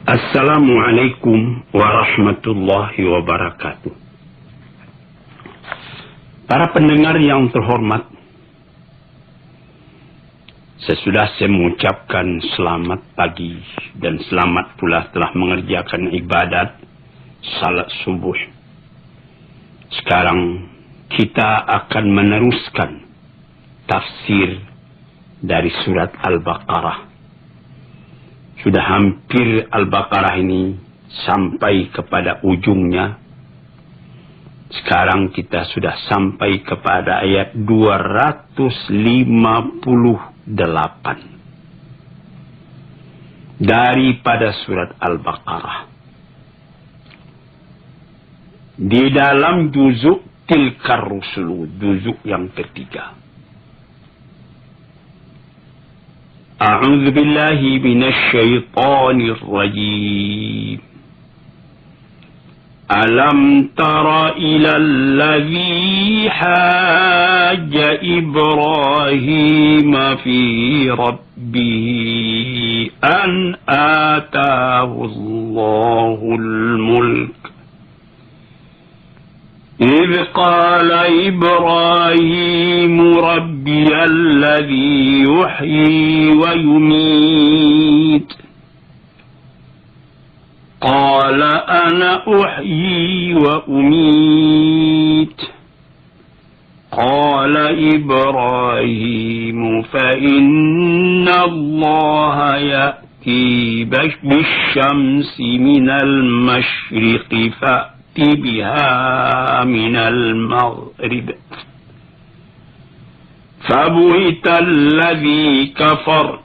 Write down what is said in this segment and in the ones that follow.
Assalamualaikum warahmatullahi wabarakatuh. Para pendengar yang terhormat, sesudah saya mengucapkan selamat pagi dan selamat pula telah mengerjakan ibadat salat subuh. Sekarang kita akan meneruskan tafsir dari surat Al-Baqarah. Sudah hampir Al-Baqarah ini sampai kepada ujungnya. Sekarang kita sudah sampai kepada ayat 258 daripada surat Al-Baqarah. Di dalam juzuk Tilkar Rusulu, juzuk yang ketiga. أعوذ بالله من الشيطان الرجيم ألم تر إلى الذي حاج إبراهيم في ربه أن آتاه الله الملك إذ قال إبراهيم ربي الذي يحيي ويميت قال أنا أحيي وأميت قال إبراهيم فإن الله يأتي بالشمس من المشرق بها من المغرب فبهت الذي كفر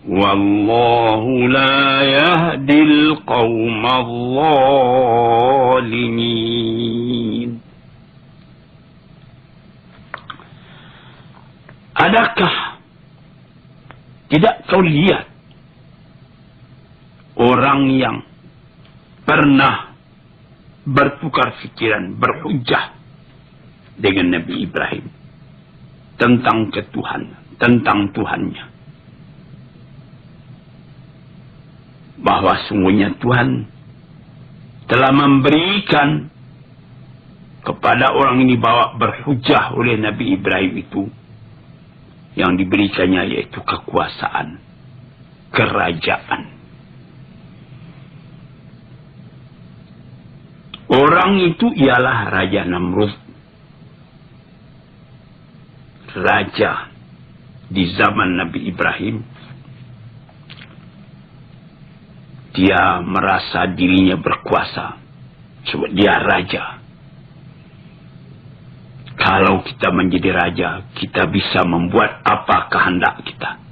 والله لا يهدي القوم الظالمين. Adakah tidak kau lihat orang yang pernah bertukar fikiran, berhujjah dengan Nabi Ibrahim tentang ketuhanan, tentang Tuhannya, bahwa sungguhnya Tuhan telah memberikan kepada orang ini bahwa berhujjah oleh Nabi Ibrahim itu yang diberikannya yaitu kekuasaan, kerajaan. Orang itu ialah Raja Namrud. Raja di zaman Nabi Ibrahim. Dia merasa dirinya berkuasa. Sebab dia raja. Kalau kita menjadi raja, kita bisa membuat apa kehendak kita.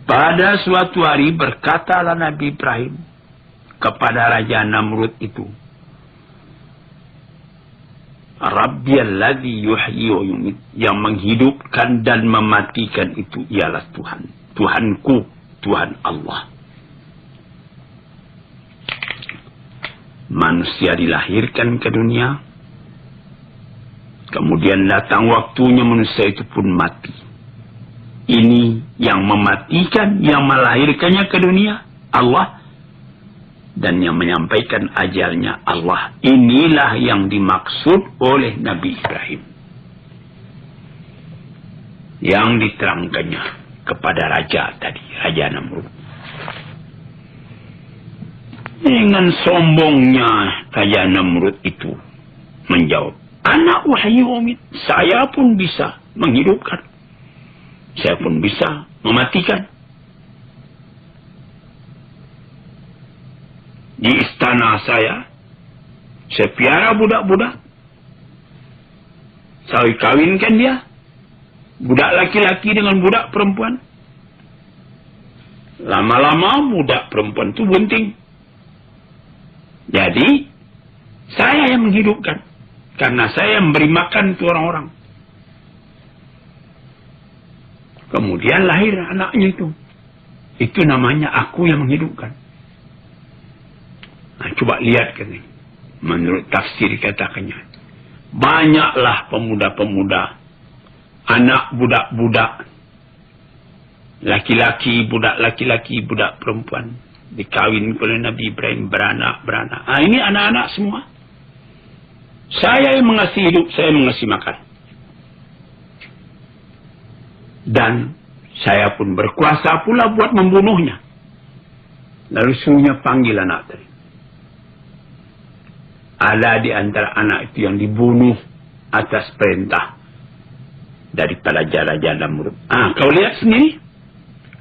Pada suatu hari berkatalah Nabi Ibrahim kepada Raja Namrud itu, Rabbiyalladzi yuhyi wa yumit, yang menghidupkan dan mematikan itu ialah Tuhan. Tuhanku, Tuhan Allah. Manusia dilahirkan ke dunia, kemudian datang waktunya manusia itu pun mati. Ini yang mematikan, yang melahirkannya ke dunia, Allah. Dan yang menyampaikan ajalnya Allah. Inilah yang dimaksud oleh Nabi Ibrahim. Yang diterangkannya kepada raja tadi, Raja Namrud. Dengan sombongnya Raja Namrud itu menjawab, Ana uhyi wa umit, saya pun bisa menghidupkan. Saya pun bisa mematikan. Di istana saya piara budak-budak. Saya kawinkan dia. Budak laki-laki dengan budak perempuan. Lama-lama budak perempuan itu bunting. Jadi, saya yang menghidupkan. Karena saya yang memberi makan itu orang-orang. Kemudian lahir anaknya itu. Itu namanya aku yang menghidupkan. Nah, coba lihat kan, menurut tafsir katakannya, banyaklah pemuda-pemuda, anak budak-budak Laki-laki, budak perempuan. Dikawin oleh Nabi Ibrahim, beranak. Ini anak-anak semua. Saya yang mengasih hidup, saya mengasih makan. Dan saya pun berkuasa pula buat membunuhnya. Lalu suruhnya panggil anak tadi. Ada di antara anak itu yang dibunuh atas perintah daripada raja Namrud. Kau lihat sendiri.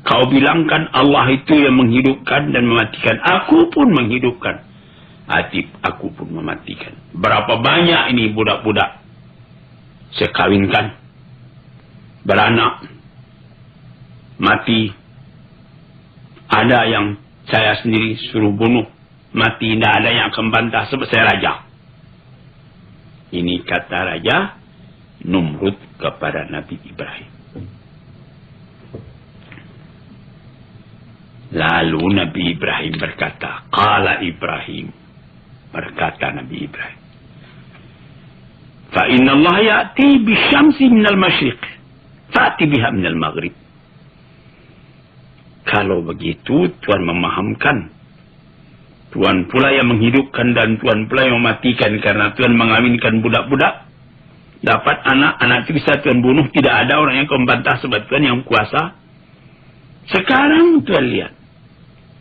Kau bilangkan Allah itu yang menghidupkan dan mematikan. Aku pun menghidupkan. Aku pun mematikan. Berapa banyak ini budak-budak saya kawinkan, beranak, mati. Ada yang saya sendiri suruh bunuh, mati. Tidak ada yang akan bantah sebab saya raja. Ini kata raja Namrud kepada Nabi Ibrahim. Lalu Nabi Ibrahim berkata, Qala Ibrahim, berkata Nabi Ibrahim, Fa inna Allah ya'ti bisyamsi minal masyriq, fa'ti biha minal maghrib. Kalau begitu, Tuhan memahamkan. Tuhan pula yang menghidupkan dan Tuhan pula yang mematikan. Karena Tuhan mengawinkan budak-budak. Dapat anak-anak itu bisa Tuhan bunuh. Tidak ada orang yang membantah sebab Tuhan yang kuasa. Sekarang Tuhan lihat.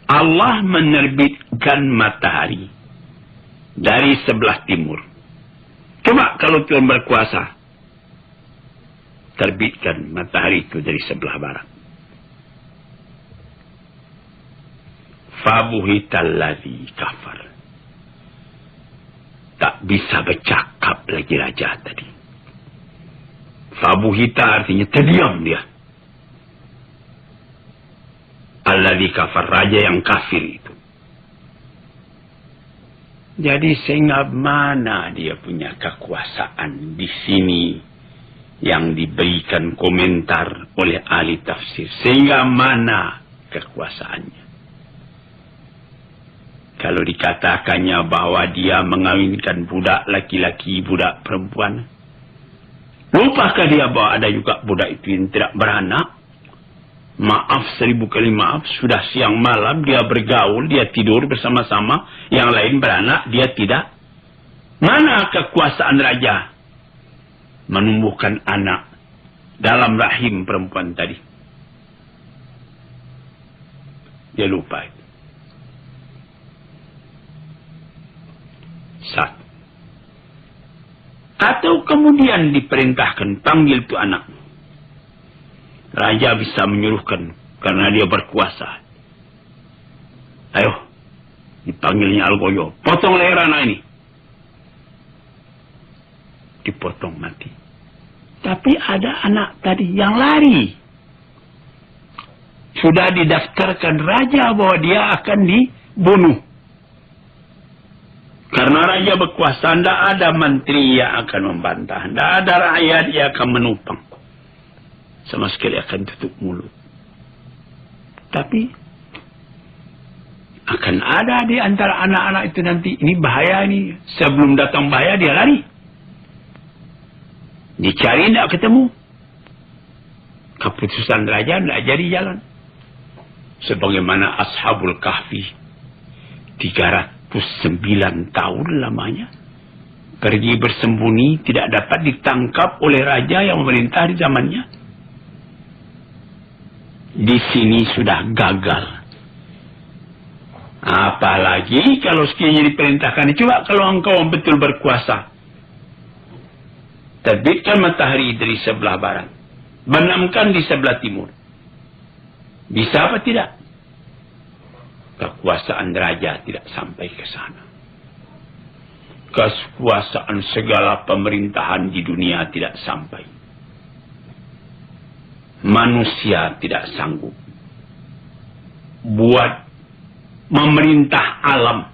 Allah menerbitkan matahari dari sebelah timur. Coba kalau Tuhan berkuasa, terbitkan matahari itu dari sebelah barat. Fabuhital ladzi kafar. Tak bisa bercakap lagi raja tadi. Fabuhita artinya terdiam dia. Alladzi kafar, raja yang kafir itu. Jadi sehingga mana dia punya kekuasaan di sini yang diberikan komentar oleh ahli tafsir. Sehingga mana kekuasaannya. Kalau dikatakannya bahwa dia mengawinkan budak laki-laki, budak perempuan. Lupakah dia bahwa ada juga budak itu yang tidak beranak? Maaf 1000 kali maaf, sudah siang malam dia bergaul, dia tidur bersama-sama, yang lain beranak, dia tidak. Mana kekuasaan raja menumbuhkan anak dalam rahim perempuan tadi? Dia lupa itu. Satu. Atau kemudian diperintahkan panggil tu anak. Raja bisa menyuruhkan karena dia berkuasa. Ayo, dipanggilnya Algoyo, potong leher anak ini. Dipotong mati. Tapi ada anak tadi yang lari. Sudah didaftarkan raja bahwa dia akan dibunuh. Karena raja berkuasa, tidak ada menteri yang akan membantah. Tidak ada rakyat yang akan menupang. Sama sekali akan tutup mulut. Tapi akan ada di antara anak-anak itu nanti. Ini bahaya ini. Sebelum datang bahaya dia lari. Dicari tidak ketemu. Keputusan raja tidak jadi jalan. Sebagaimana Ashabul Kahfi. 309 tahun lamanya. Pergi bersembunyi. Tidak dapat ditangkap oleh raja yang memerintah di zamannya. Di sini sudah gagal. Apalagi kalau sekiranya diperintahkan. Coba kalau engkau betul berkuasa. Terbitkan matahari dari sebelah barat. Benamkan di sebelah timur. Bisa apa tidak? Kekuasaan raja tidak sampai ke sana. Kekuasaan segala pemerintahan di dunia tidak sampai. Manusia tidak sanggup buat memerintah alam.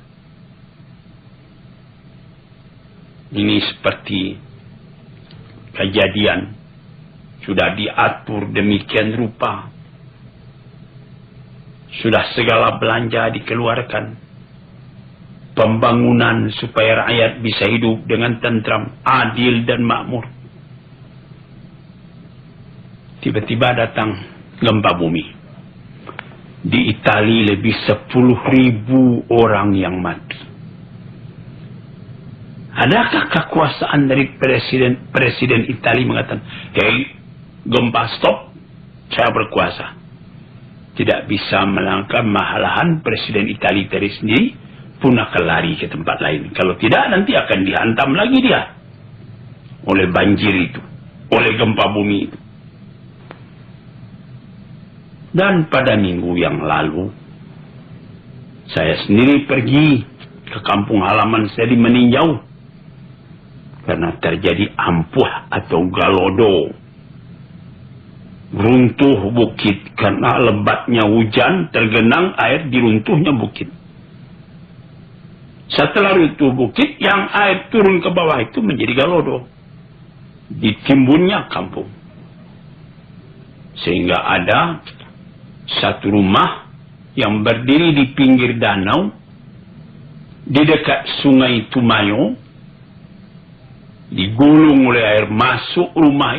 Ini seperti kejadian sudah diatur demikian rupa. Sudah segala belanja dikeluarkan. Pembangunan supaya rakyat bisa hidup dengan tentram, adil dan makmur. Tiba-tiba datang gempa bumi. Di Italia lebih 10.000 orang yang mati. Adakah kekuasaan dari presiden Italia mengatakan, "Hei, gempa stop, saya berkuasa"? Tidak bisa melangkah, malahan presiden Italia sendiri pun akan lari ke tempat lain. Kalau tidak, nanti akan dihantam lagi dia oleh banjir itu, oleh gempa bumi itu. Dan pada minggu yang lalu, saya sendiri pergi ke kampung halaman saya di Meninjau, karena terjadi ampuh atau galodo. Runtuh bukit karena lebatnya hujan, tergenang air di runtuhnya bukit. Setelah runtuh bukit, yang air turun ke bawah itu menjadi galodo. Ditimbunnya kampung. Sehingga ada satu rumah yang berdiri di pinggir danau, di dekat sungai Tumayo, digulung oleh air masuk rumah